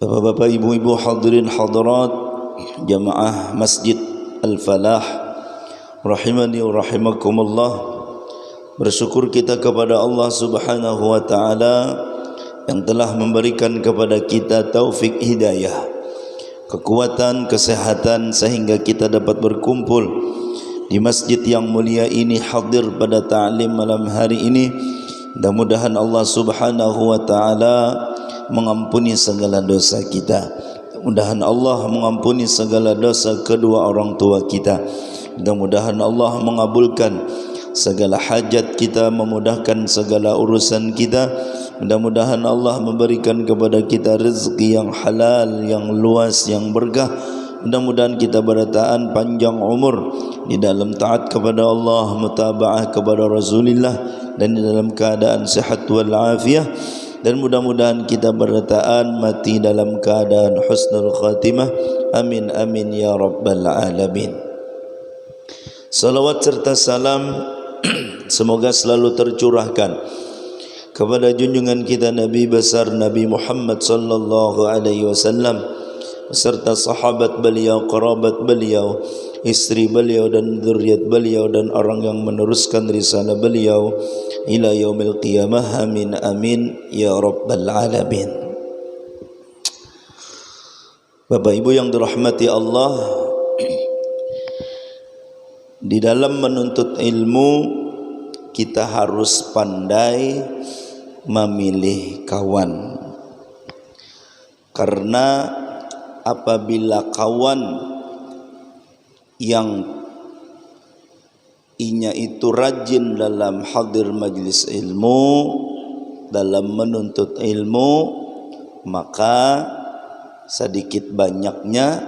Bapak-bapak, ibu-ibu, hadirin hadirat jamaah Masjid Al-Falah rahimani wa rahimakumullah. Bersyukur kita kepada Allah Subhanahu wa taala yang telah memberikan kepada kita taufik hidayah, kekuatan, kesehatan sehingga kita dapat berkumpul di masjid yang mulia ini, hadir pada ta'lim malam hari ini. Mudah-mudahan Allah Subhanahu wa taala mengampuni segala dosa kita. Mudah-mudahan Allah mengampuni segala dosa kedua orang tua kita. Mudah-mudahan Allah mengabulkan segala hajat kita, memudahkan segala urusan kita. Mudah-mudahan Allah memberikan kepada kita rezeki yang halal, yang luas, yang berkah. Mudah-mudahan kita bertahan panjang umur di dalam taat kepada Allah, mutaba'ah kepada Rasulullah, dan di dalam keadaan sehat wal afiah. Dan mudah-mudahan kita bertahan mati dalam keadaan husnul khatimah. Amin amin ya rabbal alamin. Salawat serta salam semoga selalu tercurahkan kepada junjungan kita Nabi besar Nabi Muhammad sallallahu alaihi wasallam beserta sahabat beliau, kerabat beliau, istri beliau dan zuriat beliau, dan orang yang meneruskan risalah beliau ila yaumil qiyamah. Amin amin ya rabbal alamin. Bapak Ibu yang dirahmati Allah, di dalam menuntut ilmu kita harus pandai memilih kawan, karena apabila kawan yang inya itu rajin dalam hadir majlis ilmu, dalam menuntut ilmu, maka sedikit banyaknya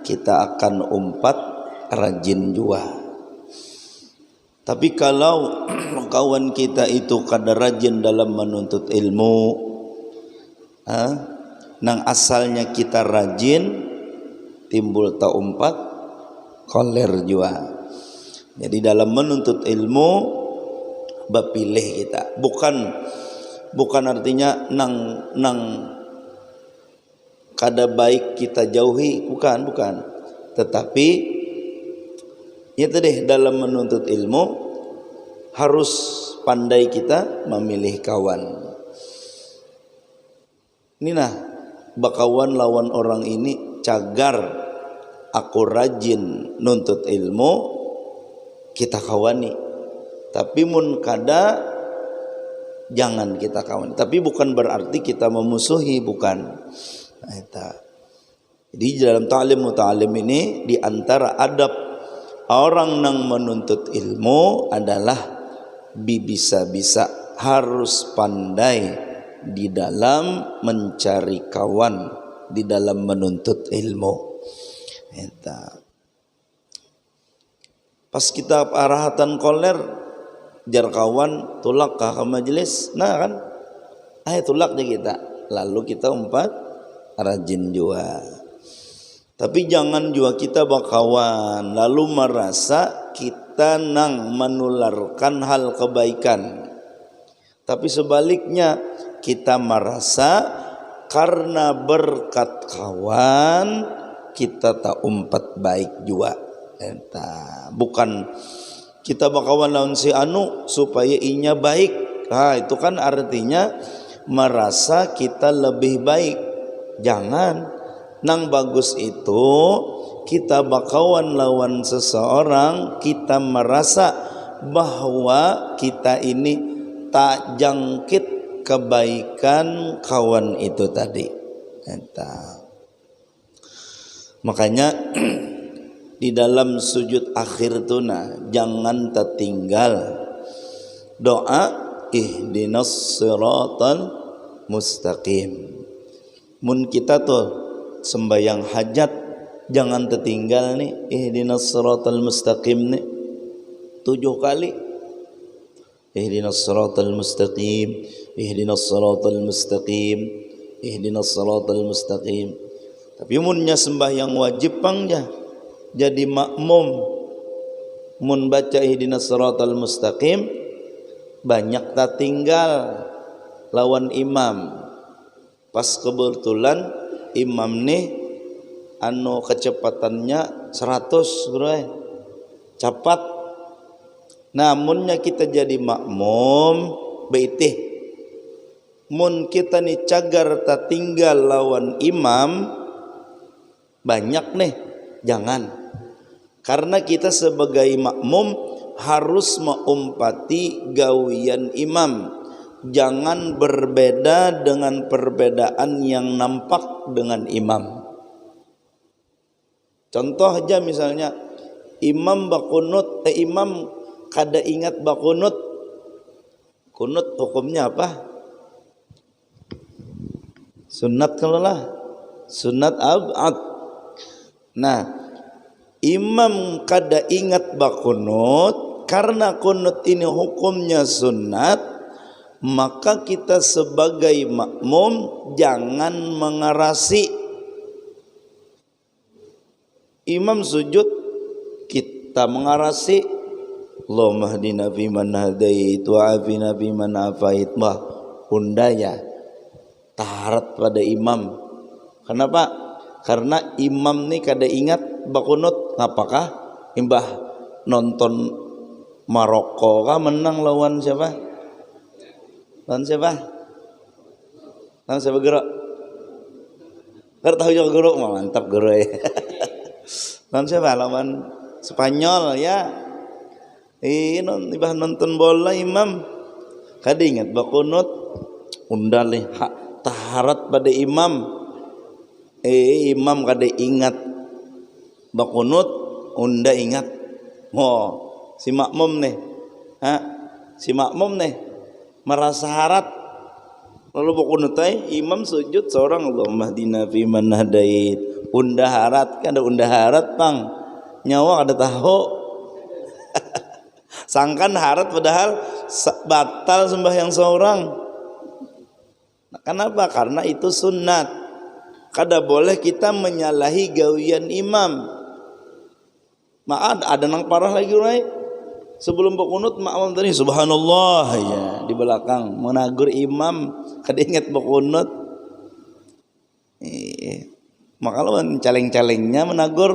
kita akan umpat rajin jua. Tapi kalau kawan kita itu kada rajin dalam menuntut ilmu, nang asalnya kita rajin, timbul tak umpat koler jua. Jadi dalam menuntut ilmu bapilih kita, bukan artinya nang kada baik kita jauhi, bukan. Tetapi ya tadi dalam menuntut ilmu harus pandai kita memilih kawan. Ini nah, bakawan lawan orang ini cagar aku rajin nuntut ilmu, kita kawani. Tapi mun kada jangan kita kawani. Tapi bukan berarti kita memusuhi, bukan. Jadi dalam ta'lim muta'alim ini, di antara adab orang yang menuntut ilmu adalah bisa-bisa harus pandai di dalam mencari kawan, di dalam menuntut ilmu. Pas kita arahatan koler jar kawan tulak ke majelis, nah kan tulak je kita, lalu kita umpat rajin jua. Tapi jangan jua kita bakawan lalu merasa kita nang menularkan hal kebaikan, tapi sebaliknya kita merasa karena berkat kawan kita tak umpat baik jua. Bukan kita bakawan lawan si anu supaya inya baik. Itu kan artinya merasa kita lebih baik. Jangan. Nang bagus itu kita bakawan lawan seseorang, kita merasa bahwa kita ini tak jangkit kebaikan kawan itu tadi. Makanya di dalam sujud akhir tu jangan tertinggal doa ihdinas siratal mustaqim. Mun kita tuh sembayang hajat jangan tertinggal nih ihdinas siratal mustaqim nih 7 kali. Ihdinas siratal mustaqim, ihdinas siratal mustaqim, ihdinas siratal mustaqim. Tapi munnya sembahyang wajib pangja jadi makmum, mun baca ihdinas siratal mustaqim banyak tak tinggal lawan imam. Pas kebetulan imam nih anu kecepatannya 100 bro, cepat. Namunnya kita jadi makmum beitih, mun kita nih cagar tak tinggal lawan imam banyak nih, jangan. Karena kita sebagai makmum harus mengumpati gawian imam, jangan berbeda dengan perbedaan yang nampak dengan imam. Contoh aja misalnya imam bakunut, imam kada ingat bakunut, kunut hukumnya apa? Sunat kalau lah, sunat abad. Nah, imam kada ingat bakunut, karena kunut ini hukumnya sunat, maka kita sebagai makmum jangan mengarasi. Imam sujud kita mengarasi, Allahumma hdina fiman hadait wa afina fiman afait, mah undaya taharat pada imam. Kenapa? Karena imam nih kada ingat bakunut. Apakah imbah nonton Maroko kah menang lawan siapa? Lawan siapa? Lawan siapa gerak? Gak tahu juga gerak, mantap gerak ya. Lawan siapa? Lawan Spanyol ya. Ibah nonton bola imam kada ingat bakunut, undal nih taharat pada imam. Imam kada ingat bakunut, unda ingat. Oh, si makmum nih, si makmum nih merasa harat, lalu bakunut imam sujud seorang, Allahumma hdina fiman hadait, unda harat, kan ada unda harat bang, nyawa ada tahu. Sangkan harat padahal batal sembahyang seorang. Nah, kenapa? Karena itu sunat. Kada boleh kita menyalahi gawian imam. Maka ada nang parah lagi right? Sebelum berkunut makmum tadi subhanallah ya di belakang menagur imam, kada ingat berkunut. Maka lawan caleng-calengnya menagur.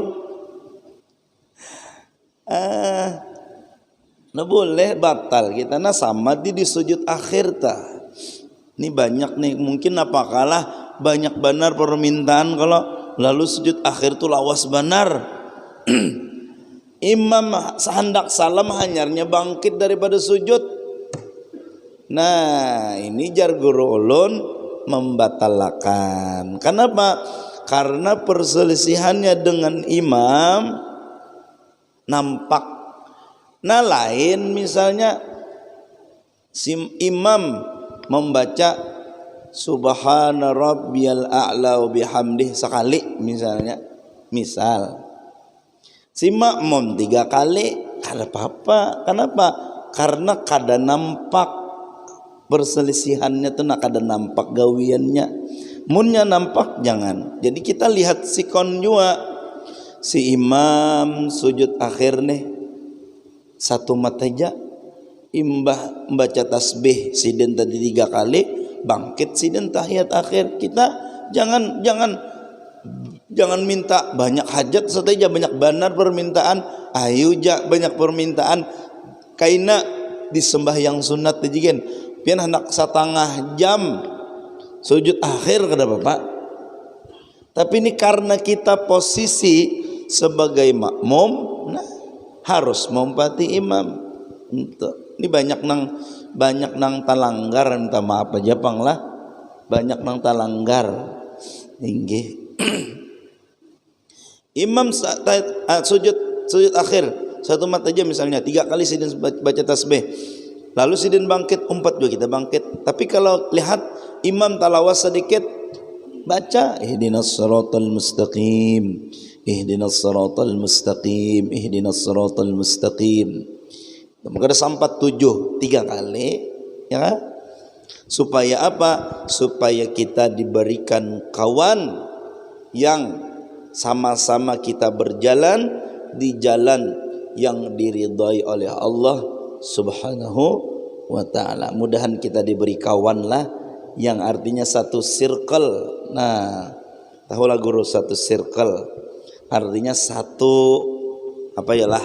Nah boleh batal kita nah sama di sujud akhir ta. Ini banyak nih, mungkin apakalah banyak benar permintaan kalau lalu sujud akhir tu lawas benar. Imam sehendak salam hanyarnya bangkit daripada sujud. Nah ini jar guru ulun membatalkan. Kenapa? Karena perselisihannya dengan imam nampak. Nah lain misalnya si imam membaca subhana rabbiyal a'la wa bihamdih sekali misalnya, misal si makmum 3 kali kada apa-apa. Kenapa? Karena kada nampak perselisihannya tuh, nak kada nampak gawiannya. Munnya nampak jangan. Jadi kita lihat sikon jua si imam sujud akhir nih satu mataja imbah membaca tasbih siden tadi 3 kali bangkit siden tahiyat akhir. Kita jangan minta banyak hajat saja, banyak benar permintaan, ayo ja banyak permintaan kaina disembah yang sunat tajigen pian hendak 1/2 jam sujud akhir kada bapak. Tapi ini karena kita posisi sebagai makmum, nah harus mengumpati imam. Ini banyak nang talanggar, minta maaf aja pang lah, banyak nang talanggar tinggi. Imam sujud akhir satu mat aja misalnya 3 kali sidin baca tasbih, lalu sidin bangkit 4 juga kita bangkit. Tapi kalau lihat imam talawas sedikit baca ihdinas siratal mustaqim, ihdinas siratal mustaqim, ihdinas siratal mustaqim. Maka ada sampai 3 kali ya kan? Supaya apa? Supaya kita diberikan kawan yang sama-sama kita berjalan di jalan yang diridhai oleh Allah Subhanahu wa ta'ala. Mudahan kita diberi kawan lah yang artinya satu circle. Nah Tahu lah guru, satu circle artinya satu apa ya lah,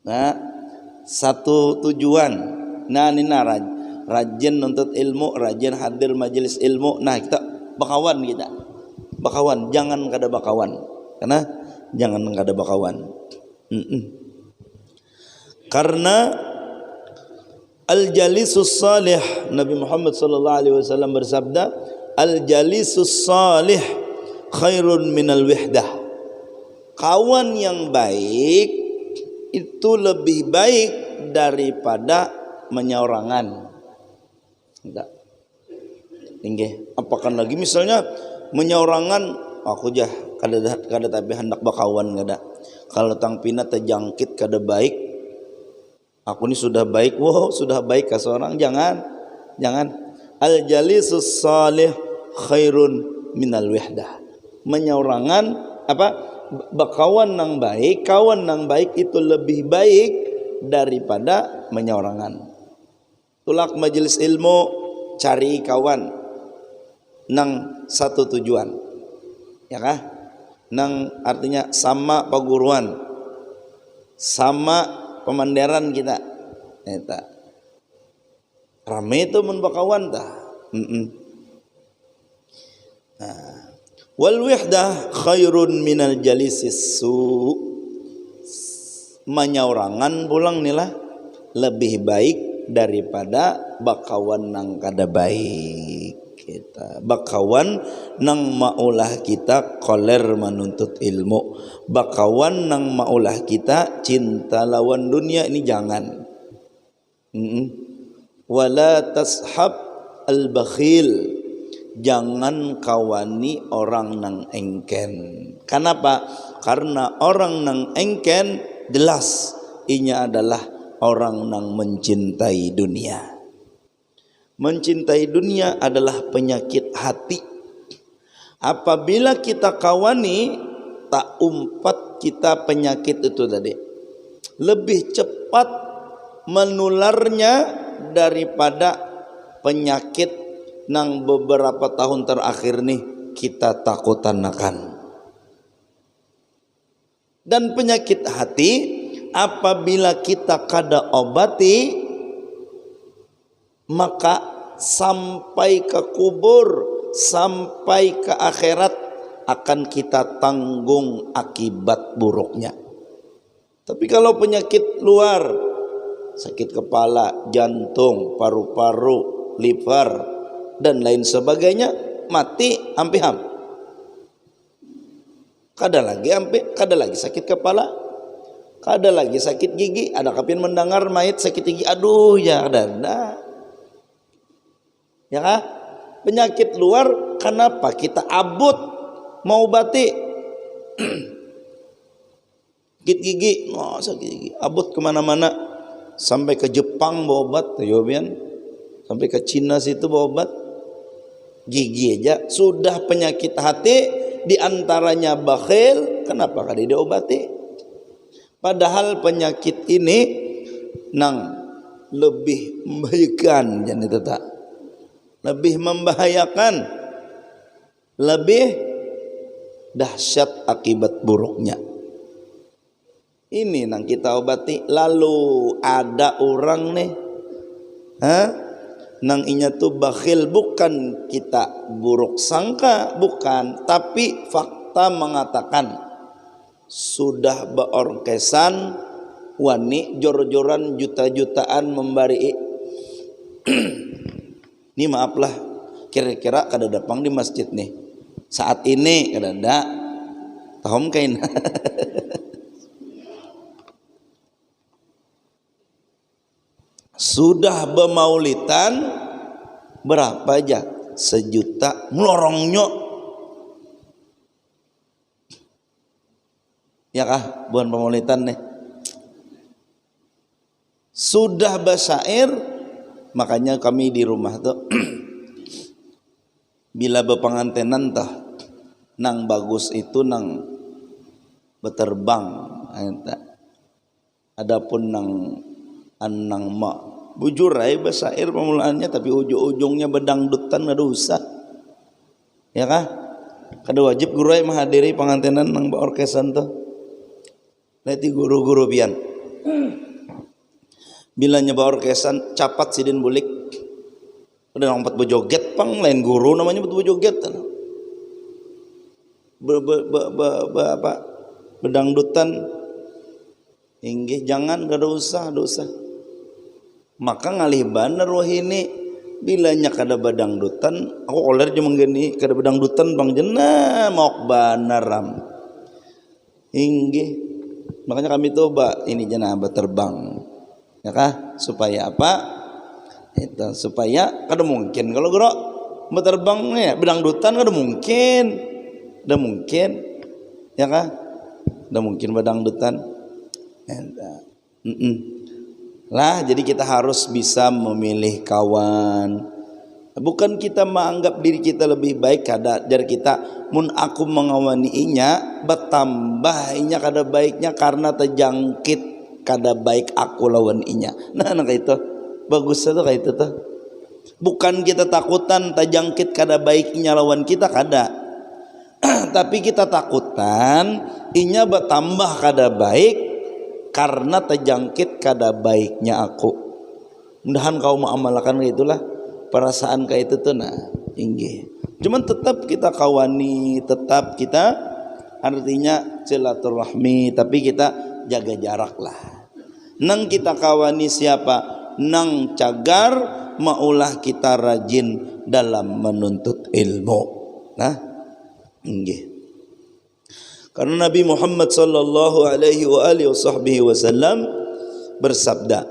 nah satu tujuan. Nah ini rajin nuntut ilmu, rajin hadir majelis ilmu. Nah kita bakawan, jangan kada bakawan, karena jangan kada bakawan. Karena al-jalisus salih, Nabi Muhammad sallallahu alaihi wasallam bersabda, al-jalisus salih khairun minal wihdah. Kawan yang baik itu lebih baik daripada menyaorangan. Tidak. Inggih, apakan lagi misalnya menyaorangan, aku jah kada tapi hendak bakawan kada. Kalau tang pina terjangkit kada baik, aku ini sudah baik, wow sudah baik ke seorang, jangan. Al jalisus salih khairun minal wihdah. Menyaorangan apa? Kawan yang baik itu lebih baik daripada menyaorangan. Tulak majelis ilmu, cari kawan nang satu tujuan, ya kah? Nang artinya sama paguruan, sama pemandaran kita. Eta rame itu mun bakawan tah. Wal wihdah khairun minal jalisis su. Menyaorangan pulang nilah lebih baik daripada bakawan nang kada baik. Kita bakawan nang maulah kita koler menuntut ilmu, bakawan nang maulah kita cinta lawan dunia, ini jangan. Wala tashab al-bakhil, jangan kawani orang nang engken. Kenapa? Karena orang nang engken jelas inya adalah orang nang mencintai dunia. Mencintai dunia adalah penyakit hati. Apabila kita kawani, tak umpat kita penyakit itu tadi, lebih cepat menularnya daripada penyakit nang beberapa tahun terakhir nih kita takutan akan. Dan penyakit hati apabila kita kada obati, maka sampai ke kubur, sampai ke akhirat akan kita tanggung akibat buruknya. Tapi kalau penyakit luar, sakit kepala, jantung, paru-paru, liver dan lain sebagainya, mati ampiham. Kada lagi sakit kepala, kada lagi sakit gigi, ada kapin mendengar mayat sakit gigi, aduh ya ada. Ya kah? Penyakit luar, kenapa kita abut mau obati? Sakit gigi, sakit gigi, abut kemana-mana, sampai ke Jepang bawa obat, sampai ke Cina situ bawa obat. Gigi aja sudah penyakit hati, diantaranya bakhil, kenapa kada diobati? Padahal penyakit ini nang lebih membahayakan, jangan itu tak. Lebih membahayakan, lebih dahsyat akibat buruknya. Ini nang kita obati. Lalu ada orang nih, nang inya tuh bakhil, bukan kita buruk sangka, bukan, tapi fakta mengatakan sudah beorkesan wani jor-joran juta-jutaan membari. Ini maaflah, kira-kira kada dapang di masjid nih saat ini, kada ada tahom kain. Sudah bermaulitan berapa aja, 1 juta melorongnya, ya kah? Bukan pemaulitan nih, sudah basyair. Makanya kami di rumah tuh bila berpengantenan tah nang bagus itu nang beterbang. Adapun nang mak bujur ay basyair pemulaannya, tapi ujung-ujungnya bedangdutan ada usah. Ya kah? kada wajib guru ai menghadiri pangantenan nang orkesan tuh. Leti guru-guru pian. Bila nyoba orkesan capat sidin bulik. Udah nang empat bejoget pang lain guru namanya empat bejoget. Apa bedangdutan inggih jangan kada usah dosa. Maka ngalih bener wah ini bilanya kada bedangdutan aku koler cuma gini kada bedangdutan bang jenah mau banaram inggih. Makanya kami coba ini jenah terbang ya kah supaya apa itu supaya kada mungkin kalau gero berterbang ya bedangdutan kada mungkin ya kah kada mungkin bedangdutan lah. Jadi kita harus bisa memilih kawan, bukan kita menganggap diri kita lebih baik kada dari kita mun aku mengawani inya bertambah inya kada baiknya karena terjangkit kada baik aku lawan inya. Nah kayak itu bagus tuh kayak itu tuh. Bukan kita takutan terjangkit kada baiknya lawan kita kada. Tapi kita takutan inya bertambah kada baik karena terjangkit kada baiknya aku. Mudahan kau mengamalkan itulah perasaan kayak itu tuh nah inggih. Cuman tetap kita kawani, tetap kita artinya silaturahmi, tapi kita jaga jarak lah. Nang kita kawani siapa? Nang cagar maulah kita rajin dalam menuntut ilmu. Nah, inggih. Karena Nabi Muhammad sallallahu alaihi wa alihi wasallam bersabda,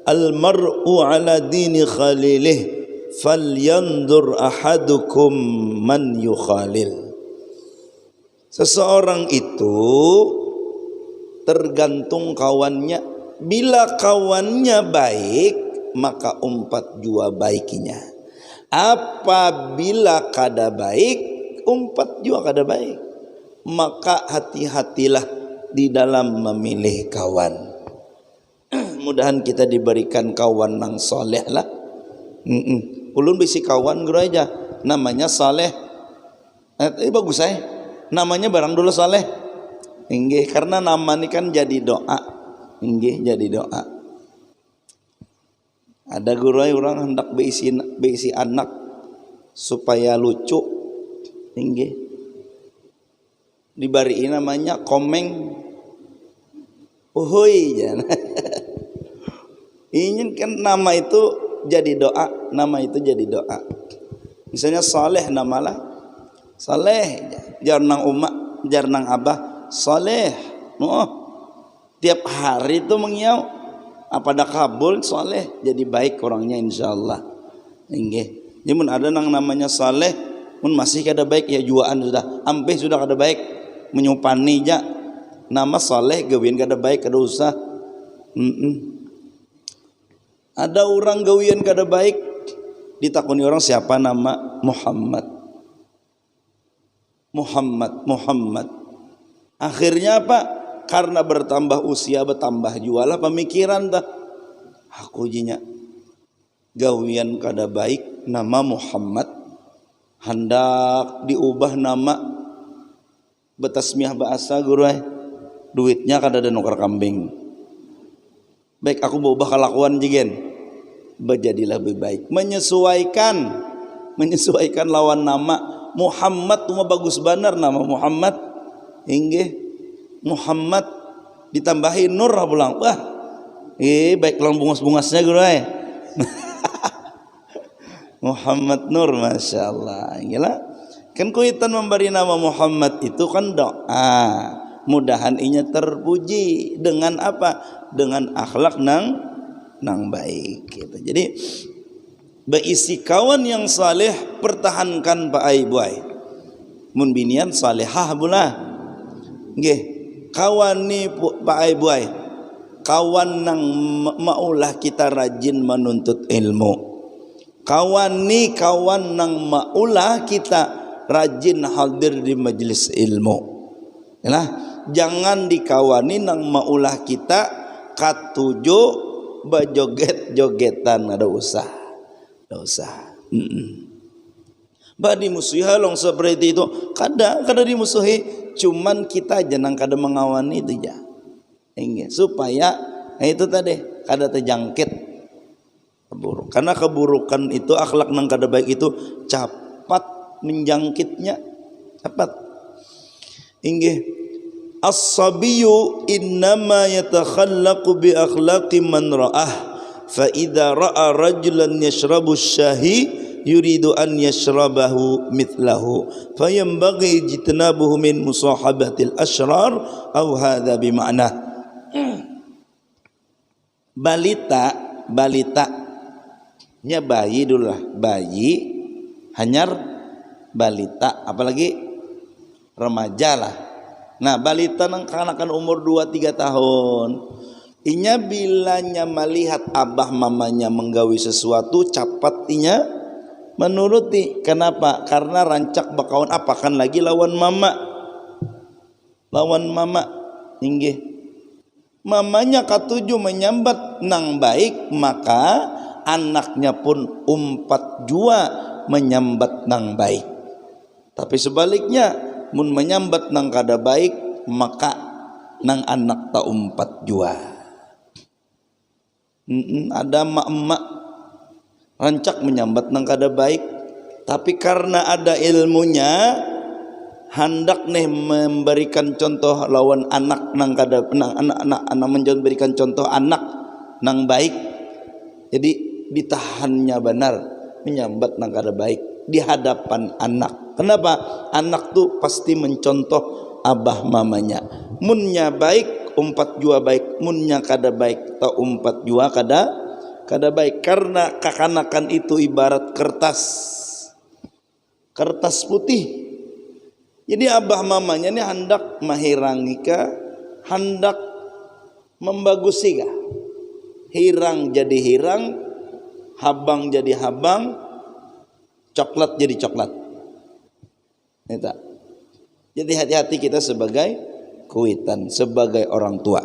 "Al-mar'u ala dini khalilih, falyandur ahadukum man yukhalil." Seseorang itu tergantung kawannya. Bila kawannya baik, maka umpat jua baikinya. Apabila kada baik, umpat jua kada baik. Maka hati-hatilah di dalam memilih kawan. Mudahan kita diberikan kawan nang soleh lah. Ulun bisi kawan guru aja namanya soleh. Bagus namanya barang dulu soleh. Inggih karena nama ini kan jadi doa. Inggih jadi doa. Ada guru orang hendak beisi anak supaya lucu. Inggih dibari namanya Komeng uhuy ya. Ingin kan nama itu jadi doa, nama itu jadi doa. Misalnya Saleh namalah Saleh, jarnang umak, jarnang abah Saleh. Tiap hari itu mengiau apa dah kabul Saleh jadi baik orangnya insyaallah. Inggih. Jadi mun ada nang namanya Saleh, mun masih kada baik ya juaan sudah, ampeh sudah kada baik. Menyupani ja nama Saleh gawian kada baik kada usah. Ada orang gawian kada baik ditakuni orang siapa nama Muhammad. Akhirnya apa? Karena bertambah usia bertambah jualah pemikiran dah. Aku jinya gawian kada baik nama Muhammad hendak diubah nama betasmiah bahasa guru duitnya kada ada nukar kambing. Baik aku mau ubah kelakuan jigen berjadilah lebih baik menyesuaikan lawan nama Muhammad cuma bagus benar nama Muhammad. Inggih Muhammad ditambahin Nur pulang wah baik lang bungas-bungasnya guru Muhammad Nur masya Allah. Gila kan kuitan memberi nama Muhammad itu kan doa. Mudahan inya terpuji dengan apa? Dengan akhlak nang baik gitu. Jadi beisi kawan yang saleh pertahankan Pak Aibuai. Mun binian salehah bulah. Nggih, kawan ni Pak Aibuai. Kawan nang maulah kita rajin menuntut ilmu. Kawan ni kawan nang maulah kita rajin hadir di majelis ilmu. Yalah, jangan dikawani nang maulah kita katujo bajoget-jogetan ada usah. Bah dimusuhi halong seperti itu. Kada dimusuhi, cuman kita jangan kada mengawani itu ya. Supaya itu tadi kada terjangkit keburuk. Karena keburukan itu, akhlak nang kada baik itu cepat menjangkitnya, cepat. Inggih, as-sabiyyu innama yatakhallaqu bi akhlaqi man ra'ah, fa idza ra'a rajulan yashrabu asy-syahi yuridu an yashrabahu mithlahu fayanbaghi ijtinabuhu min musahabatil ashrar aw hadza bima'na. Balita nya bayi dulu lah, bayi hanyar balita, apalagi remaja lah. Nah balita nang kanakan umur 2-3 tahun inya bilanya melihat abah mamanya menggawi sesuatu, cepat inya menuruti. Kenapa? Karena rancak bakawan apakan lagi lawan mama. Inggih, mamanya katuju menyambat nang baik, maka anaknya pun umpat jua menyambat nang baik. Tapi sebaliknya, mun menyambat nang kada baik, maka nang anak tak umpat jua. Ada mak-mak rancak menyambat nang kada baik, tapi karena ada ilmunya hendak nih memberikan contoh lawan anak nang kada anak memberikan contoh anak nang baik, jadi ditahannya benar menyambat nang kada baik di hadapan anak. Kenapa? Anak tuh pasti mencontoh abah mamanya. Munnya baik umpat jua baik, munnya kada baik tak umpat jua kada baik. Karena kekanakan itu ibarat kertas putih. Jadi abah mamanya ini hendak menghirangi ka, hendak membagusi ka. Hirang jadi hirang, habang jadi habang, coklat jadi coklat. Itu. Jadi hati-hati kita sebagai kuitan, sebagai orang tua.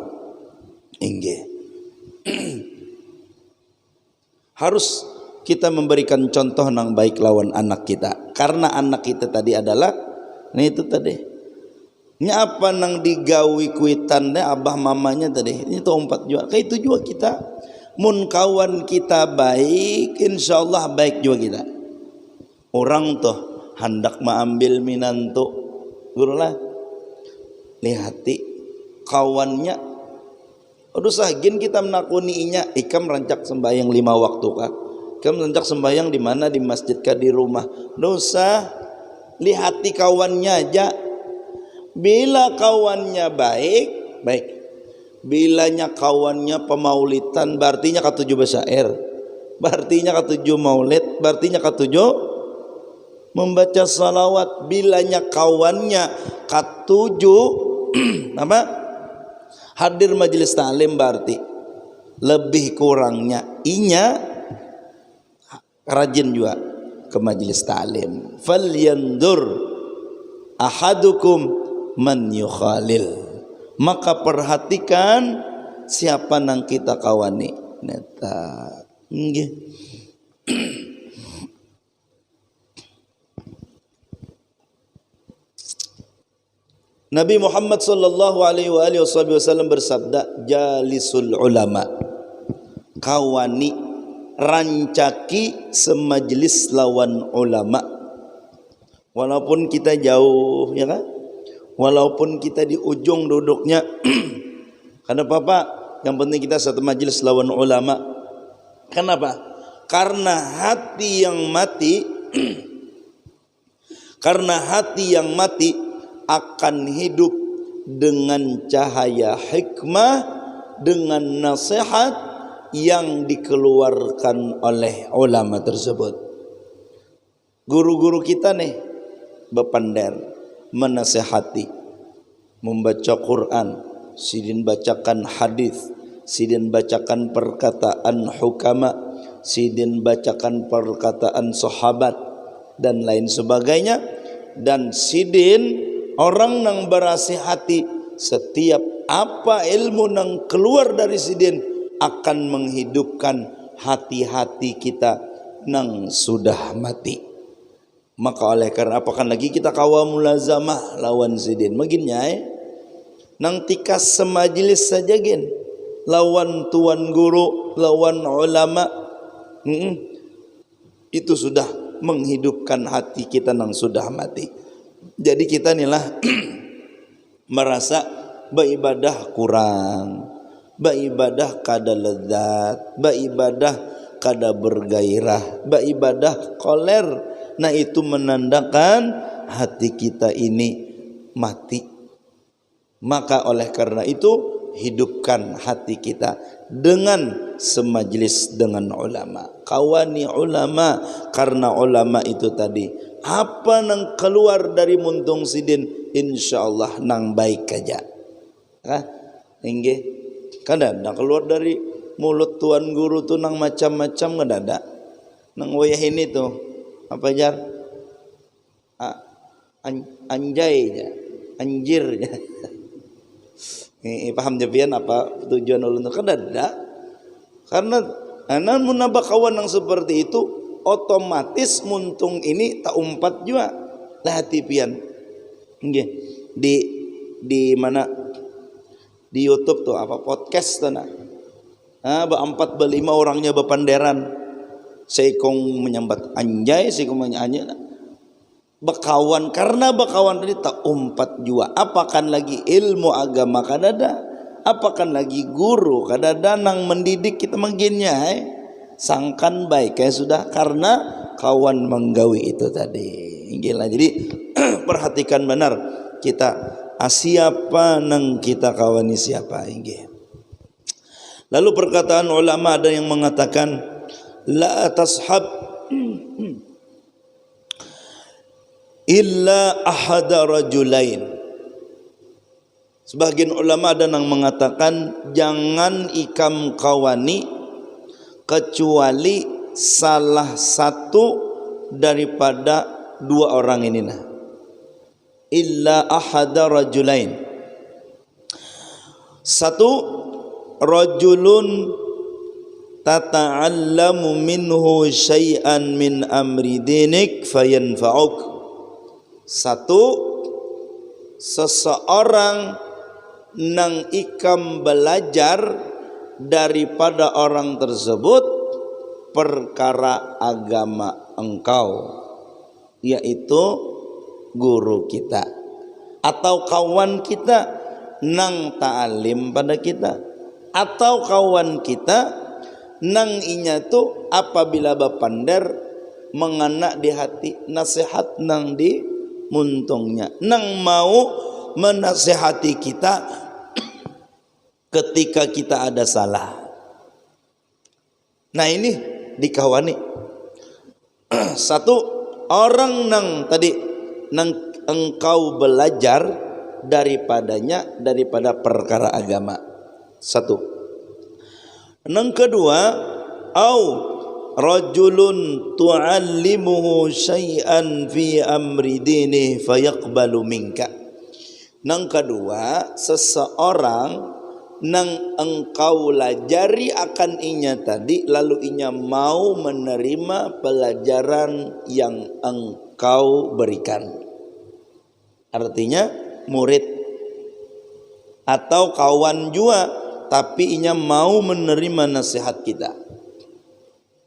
Inggih. Harus kita memberikan contoh nang baik lawan anak kita, karena anak kita tadi adalah itu tadi. Ini apa nang digawi kuitan deh abah mamanya tadi. Ini tuh 4 jua. Kayak itu juga kita. Mun kawan kita baik, insyaallah baik juga kita. Orang tuh hendak mengambil minantu, gurulah lihati kawannya. Aduh sagin kita menakuninya, ikam rancak sembahyang 5 waktu kah? Ikam rancak sembahyang di mana? Di masjid kah, di rumah? Dosa. Lihati kawannya aja. Bila kawannya baik. Bilanya kawannya pemaulitan, berartinya katujuh basyair, berartinya katujuh maulid, berartinya katujuh membaca salawat. Bilanya kawannya katujuh apa? Hadir majelis taklim, berarti lebih kurangnya inya rajin juga ke majelis taklim. Falyandur ahadukum man yukhalil. Maka perhatikan siapa nang kita kawani. Neta. Nggih. Nabi Muhammad sallallahu alaihi wasallam bersabda, jalisul ulama, kawani rancaki semajlis lawan ulama. Walaupun kita jauh, ya kan? Walaupun kita di ujung duduknya. Karena apa? Yang penting kita satu majelis lawan ulama. Kenapa? Karena hati yang mati karena hati yang mati akan hidup dengan cahaya hikmah, dengan nasihat yang dikeluarkan oleh ulama tersebut. Guru-guru kita nih bepander, menasehati, membaca Quran, sidin bacakan hadis, sidin bacakan perkataan hukama, sidin bacakan perkataan sahabat dan lain sebagainya. Dan sidin orang nang berasi hati, setiap apa ilmu nang keluar dari sidin akan menghidupkan hati-hati kita nang sudah mati. Maka oleh karena apakan lagi kita kawa mulazamah lawan sidin maginnya nang tikas semajlis saja gen lawan tuan guru, lawan ulama. Itu sudah menghidupkan hati kita nang sudah mati. Jadi kita inilah merasa beribadah kurang, beribadah kada lezat, beribadah kada bergairah, beribadah koler. Nah itu menandakan hati kita ini mati. Maka oleh karena itu hidupkan hati kita dengan semajlis dengan ulama, kawani ulama. Karena ulama itu tadi apa nang keluar dari muntung sidin insyaallah nang baik aja. Inggih. Kada ada keluar dari mulut tuan guru tu nang macam-macam kada ada. Nang wayah ini tu apa jar? Anjay aja. Anjir aja. Paham japian apa tujuan ulun kan ada. Karena anak munabak kawan yang seperti itu otomatis muntung ini tak umpat juga lah tipian. Nggih. Di mana di YouTube tuh apa podcast tuh nak. Berempat berlima orangnya berpanderan. Seikong menyambat anjay, seikong menyanyi. Bekawan karena bekawan tadi tak umpat jua. Apakan lagi ilmu agama kadada, apakan lagi guru kadada nang mendidik kita menginnya sangkan baik sudah karena kawan menggawi itu tadi. Gila. Jadi perhatikan benar kita siapa nang kita kawani siapa. Lalu perkataan ulama ada yang mengatakan la tashab illa ahada rajulain. Sebagian ulama ada yang mengatakan jangan ikam kawani kecuali salah satu daripada dua orang ini nah. Illa ahada rajulain. Satu, rajulun tata'allamu minhu syai'an min amri dinik fayanfa'uk. Satu, seseorang nang ikam belajar daripada orang tersebut perkara agama engkau, yaitu guru kita atau kawan kita nang ta'alim pada kita, atau kawan kita nang inya tu apabila bapander mengena di hati nasihat nang di muntungnya, nang mau menasihati kita ketika kita ada salah. Nah ini dikawani. Satu, orang nang tadi nang engkau belajar daripadanya daripada perkara agama. Satu. Nang kedua, au rajulun tu'allimuhu syai'an fi amri dinih fayaqbalu minka. Nang kedua, seseorang nang engkau lajari akan inya tadi lalu inya mau menerima pelajaran yang engkau berikan. Artinya murid atau kawan juga tapi inya mau menerima nasihat kita.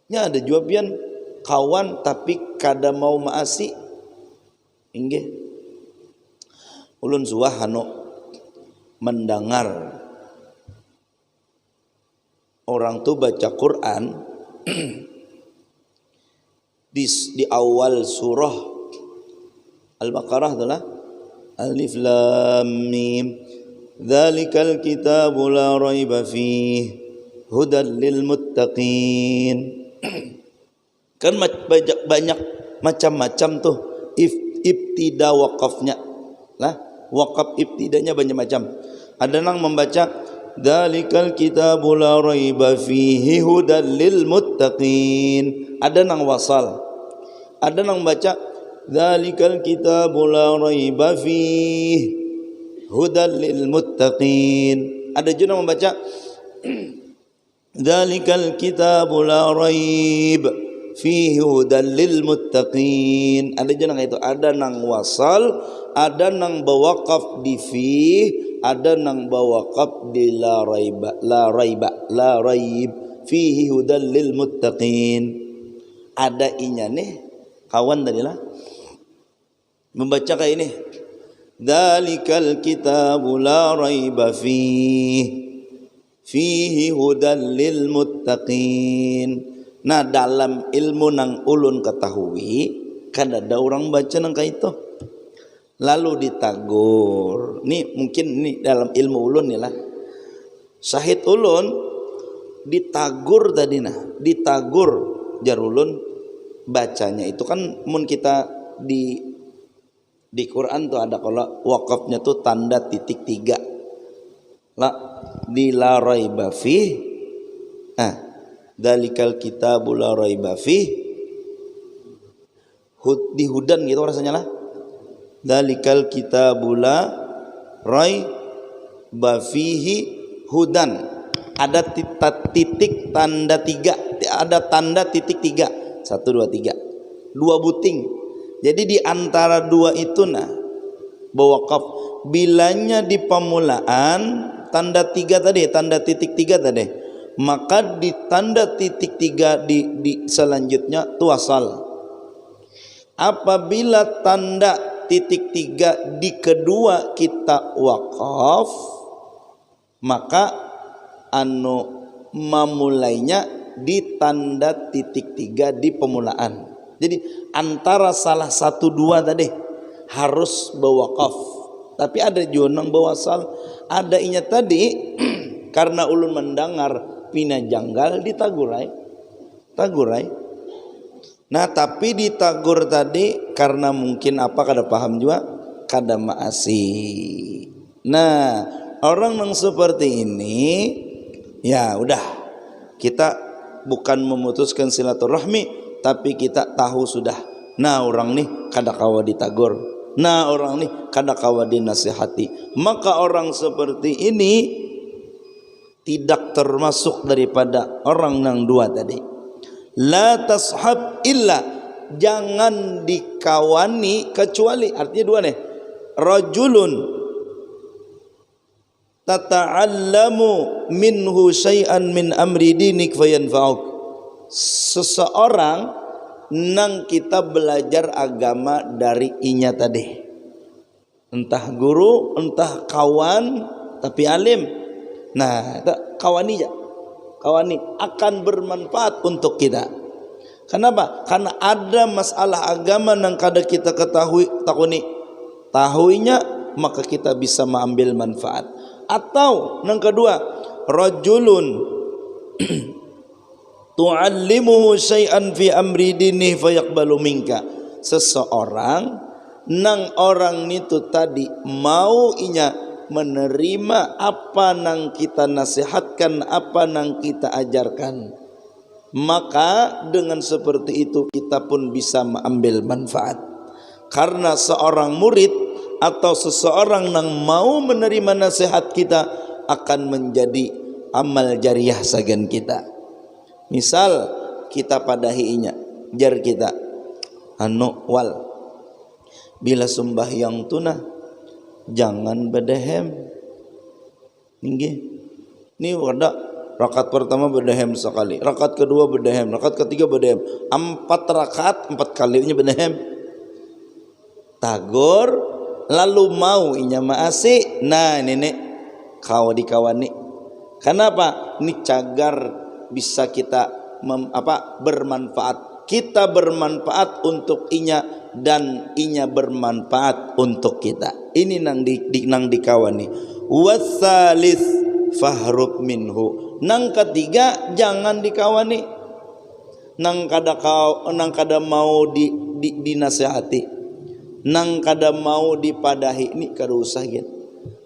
Ya ada jawaban kawan tapi kada mau maasi. Inggih. Ulun suah mendengar orang tu baca Quran di awal surah Al-Baqarah adalah Alif Lam Mim Dzalikal kitabu la raiba fihi hudal lil muttaqin. Kan banyak macam-macam tuh ibtida waqafnya lah, waqaf ibtidanya banyak macam. Ada yang membaca dzalikal kitabu la raiba fihi hudal lil muttaqin, ada yang wasal, ada yang membaca dzalikal kitabu la raiba fihi hudal lil muttaqin, ada juga yang membaca dzalikal kitabu la raib fihi hudal lil muttaqin. Ada jenang itu, ada nang wasal, ada nang bawaqaf di fi, ada nang bawaqaf di la raib fihi hudal lil muttaqin. Ada inya nih kawan tadi lah membaca kayak ini, dzalikal kitabu la raiba fihi hudal lil muttaqin. Nah, dalam ilmu nang ulun ketahui kan ada orang baca nang kayak itu lalu ditagur. Nih mungkin ini dalam ilmu ulun nih lah, syahid ulun ditagur tadi, nah ditagur jarulun bacanya itu kan mun kita di Quran tuh ada kalau wakafnya tuh tanda titik 3 lah di la raiba fi. Dzalikal kitabu la raiba fi di hudan gitu rasanya lah, dzalikal kitabu la raiba fihi hudan. Ada titik tanda 3, ada tanda titik 3, 1 2 3, 2 buting. Jadi di antara 2 itu nah bawaqaf bilanya di pemulaan tanda 3 tadi, tanda titik 3 tadi, maka di tanda titik 3 di selanjutnya tu wasal. Apabila tanda titik 3 di kedua kita waqaf, maka memulainya di tanda titik 3 di pemulaan. Jadi antara salah 1 2 tadi harus bawaqaf. Tapi ada juga nang bawasal, ada inya tadi karena ulun mendengar pina janggal ditagurai. Nah, tapi ditagur tadi karena mungkin apa kada paham juga, kada maasi. Nah, orang yang seperti ini ya udah, kita bukan memutuskan silaturahmi, tapi kita tahu sudah. Nah, orang nih kada kawa ditagur. Nah, orang nih kada kawa dinasihati. Maka orang seperti ini tidak termasuk daripada orang yang 2 tadi. La tashab illa, jangan dikawani kecuali, artinya 2 nih, rajulun tata'allamu minhu syai'an min amri dinik fayanfa'uk. Seseorang nang kita belajar agama dari inya tadi, entah guru entah kawan tapi alim. Nah, kawani akan bermanfaat untuk kita. Kenapa? Karena ada masalah agama yang kada kita ketahui tahuinya, maka kita bisa mengambil manfaat. Atau yang kedua, rajulun tu'allimuhu syai'an fi amri dinih fayaqbalu minka. Seseorang nang orang itu tadi mau inya menerima apa nang kita nasihatkan, apa nang kita ajarkan, maka dengan seperti itu kita pun bisa mengambil manfaat. Karena seorang murid atau seseorang yang mau menerima nasihat kita akan menjadi amal jariah sagan kita. Misal kita padahinya jar kita wal bila sembahyang tunah jangan bedehem. Ini ada rakaat pertama bedehem sekali, rakaat kedua bedehem, rakaat ketiga bedehem, 4 rakaat 4 kalinya bedehem. Tagur lalu mau inya maasi. Nah, nenek kau dikawani. Kenapa? Ini cagar bisa kita bermanfaat. Kita bermanfaat untuk inya dan inya bermanfaat untuk kita. Ini nang dikawani. Wasalis fahrub minhu. Nang ketiga jangan dikawani. Nang kada mau dinasihati. Nang kada mau dipadahi, ini kada usah gitu.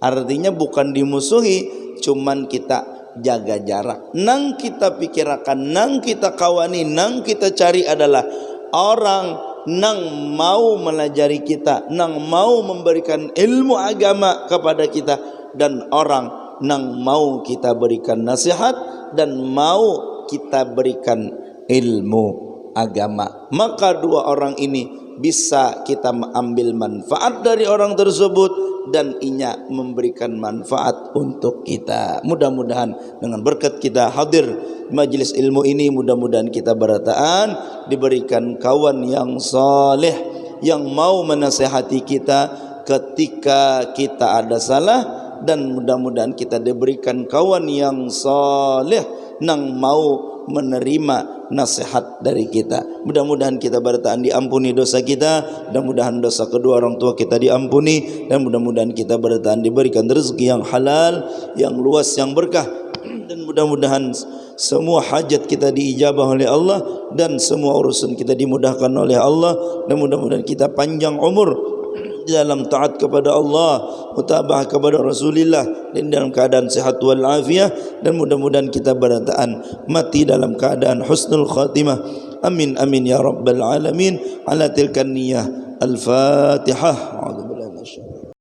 Artinya bukan dimusuhi, cuman kita jaga jarak. Nang kita pikirkan, nang kita kawani, nang kita cari adalah orang nang mau melajari kita, nang mau memberikan ilmu agama kepada kita, dan orang nang mau kita berikan nasihat dan mau kita berikan ilmu agama. Maka dua orang ini bisa kita mengambil manfaat dari orang tersebut dan inya memberikan manfaat untuk kita. Mudah-mudahan dengan berkat kita hadir majlis ilmu ini, mudah-mudahan kita berataan diberikan kawan yang saleh yang mau menasihati kita ketika kita ada salah, dan mudah-mudahan kita diberikan kawan yang saleh nang mau menerima nasihat dari kita. Mudah-mudahan kita bertahan diampuni dosa kita, mudah-mudahan dosa kedua orang tua kita diampuni, dan mudah-mudahan kita bertahan diberikan rezeki yang halal, yang luas, yang berkah, dan mudah-mudahan semua hajat kita diijabah oleh Allah dan semua urusan kita dimudahkan oleh Allah, dan mudah-mudahan kita panjang umur di dalam taat kepada Allah, mutabah kepada Rasulullah, dan dalam keadaan sehat wal afiah, dan mudah-mudahan kita berataan mati dalam keadaan husnul khatimah. Amin amin ya rabbal alamin. Ala tilkan niyah. Al-Fatihah.